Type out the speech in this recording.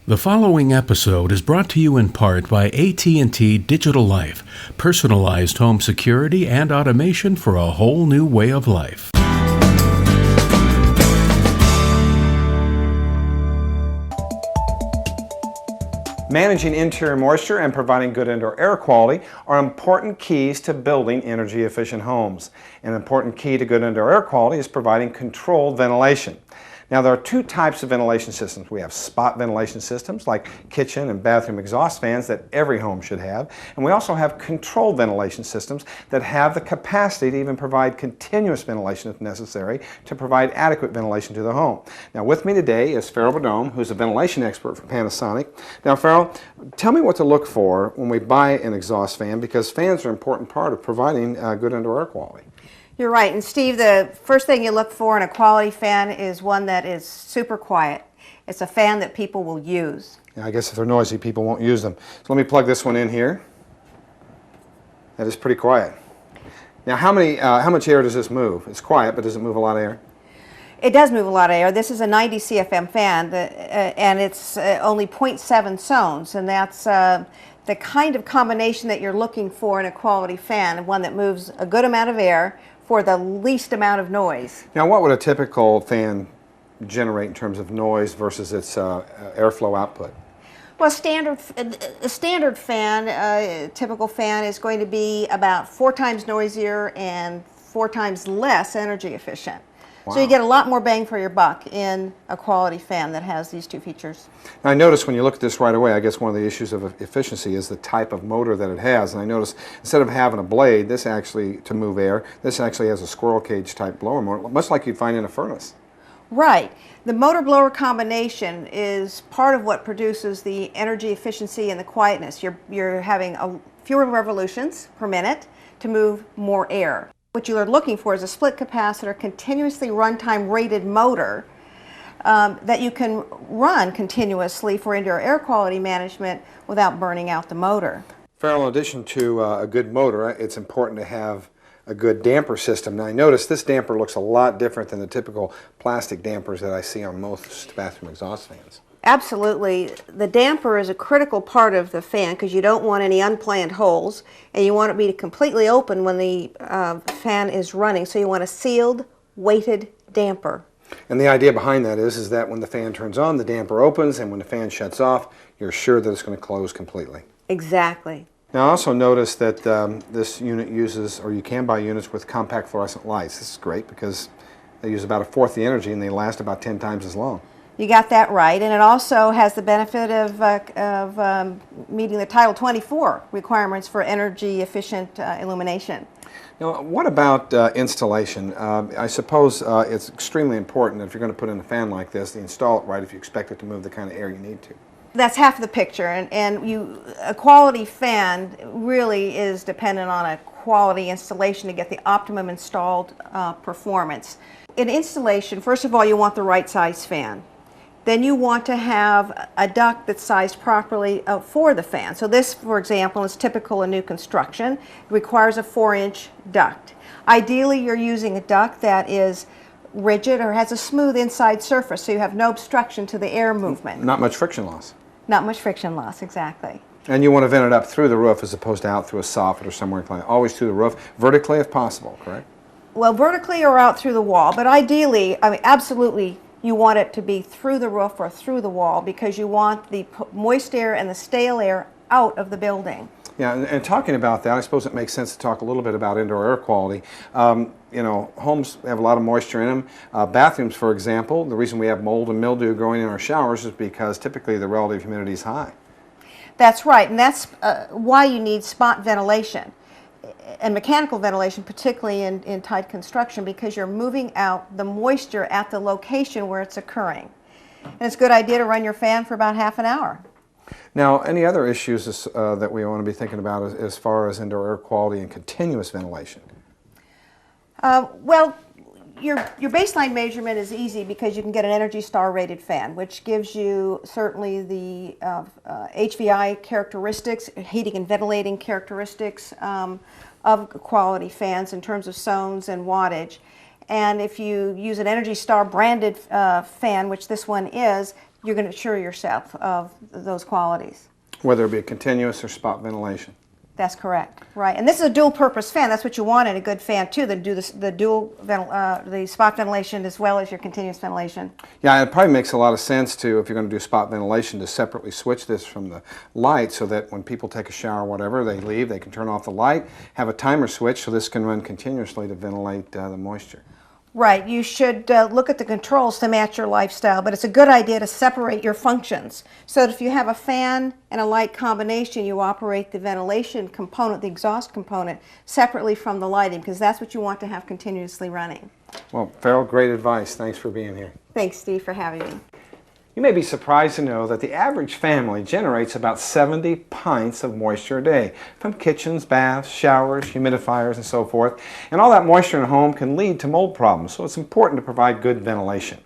The following episode is brought to you in part by AT&T Digital Life, personalized home security and automation for a whole new way of life. Managing interior moisture and providing good indoor air quality are important keys to building energy-efficient homes. An important key to good indoor air quality is providing controlled ventilation. Now, there are two types of ventilation systems. We have spot ventilation systems like kitchen and bathroom exhaust fans that every home should have. And we also have controlled ventilation systems that have the capacity to even provide continuous ventilation if necessary to provide adequate ventilation to the home. Now, with me today is Farrell Bodome, who's a ventilation expert for Panasonic. Now, Farrell, tell me what to look for when we buy an exhaust fan, because fans are an important part of providing good indoor air quality. You're right, and Steve, the first thing you look for in a quality fan is one that is super quiet. It's a fan that people will use. Yeah, I guess if they're noisy, people won't use them. So let me plug this one in here. That is pretty quiet. Now, how much air does this move? It's quiet, but does it move a lot of air? It does move a lot of air. This is a 90 CFM fan, and it's only 0.7 zones, and that's the kind of combination that you're looking for in a quality fan, one that moves a good amount of air for the least amount of noise. Now, what would a typical fan generate in terms of noise versus its airflow output? Well, a standard fan, typical fan, is going to be about 4 times noisier and 4 times less energy efficient. Wow. So you get a lot more bang for your buck in a quality fan that has these two features. Now, I noticed when you look at this right away, I guess one of the issues of efficiency is the type of motor that it has. And I noticed instead of having a blade, this actually, to move air, this actually has a squirrel cage type blower motor, much like you'd find in a furnace. Right. The motor-blower combination is part of what produces the energy efficiency and the quietness. You're having fewer revolutions per minute to move more air. What you are looking for is a split capacitor, continuously runtime rated motor that you can run continuously for indoor air quality management without burning out the motor. Farrell, in addition to a good motor, it's important to have a good damper system. Now, I notice this damper looks a lot different than the typical plastic dampers that I see on most bathroom exhaust fans. Absolutely. The damper is a critical part of the fan because you don't want any unplanned holes, and you want it to be completely open when the fan is running. So you want a sealed, weighted damper. And the idea behind that is that when the fan turns on, the damper opens, and when the fan shuts off, you're sure that it's going to close completely. Exactly. Now, I also noticed that this unit uses, or you can buy units with compact fluorescent lights. This is great because they use about 1/4 the energy and they last about 10 times as long. You got that right, and it also has the benefit of meeting the Title 24 requirements for energy efficient illumination. Now, what about installation? I suppose it's extremely important that if you're going to put in a fan like this, to install it right if you expect it to move the kind of air you need to. That's half the picture, and a quality fan really is dependent on a quality installation to get the optimum installed performance. In installation, first of all, you want the right size fan. Then you want to have a duct that's sized properly for the fan. So this, for example, is typical in new construction. It requires a 4-inch duct. Ideally, you're using a duct that is rigid or has a smooth inside surface, so you have no obstruction to the air movement. Not much friction loss. Not much friction loss, exactly. And you want to vent it up through the roof as opposed to out through a soffit or somewhere like that. Always through the roof, vertically if possible, correct? Well, vertically or out through the wall, but ideally, I mean, absolutely, you want it to be through the roof or through the wall because you want the moist air and the stale air out of the building. Yeah, and talking about that, I suppose it makes sense to talk a little bit about indoor air quality. You know, homes have a lot of moisture in them. Bathrooms, for example, the reason we have mold and mildew growing in our showers is because typically the relative humidity is high. That's right, and that's why you need spot ventilation and mechanical ventilation, particularly in tight construction, because you're moving out the moisture at the location where it's occurring. And it's a good idea to run your fan for about half an hour. Now, any other issues that we want to be thinking about as far as indoor air quality and continuous ventilation? Well, your baseline measurement is easy because you can get an Energy Star rated fan, which gives you certainly the HVI characteristics, heating and ventilating characteristics of quality fans in terms of zones and wattage. And if you use an Energy Star branded fan, which this one is, you're going to assure yourself of those qualities. Whether it be continuous or spot ventilation. That's correct, right? And this is a dual-purpose fan. That's what you want in a good fan too. That do the spot ventilation as well as your continuous ventilation. Yeah, it probably makes a lot of sense to, if you're going to do spot ventilation, to separately switch this from the light, so that when people take a shower or whatever, they leave, they can turn off the light, have a timer switch, so this can run continuously to ventilate the moisture. Right, you should look at the controls to match your lifestyle, but it's a good idea to separate your functions. So that if you have a fan and a light combination, you operate the ventilation component, the exhaust component, separately from the lighting, because that's what you want to have continuously running. Well, Farrell, great advice. Thanks for being here. Thanks, Steve, for having me. You may be surprised to know that the average family generates about 70 pints of moisture a day from kitchens, baths, showers, humidifiers, and so forth. And all that moisture in a home can lead to mold problems, so it's important to provide good ventilation.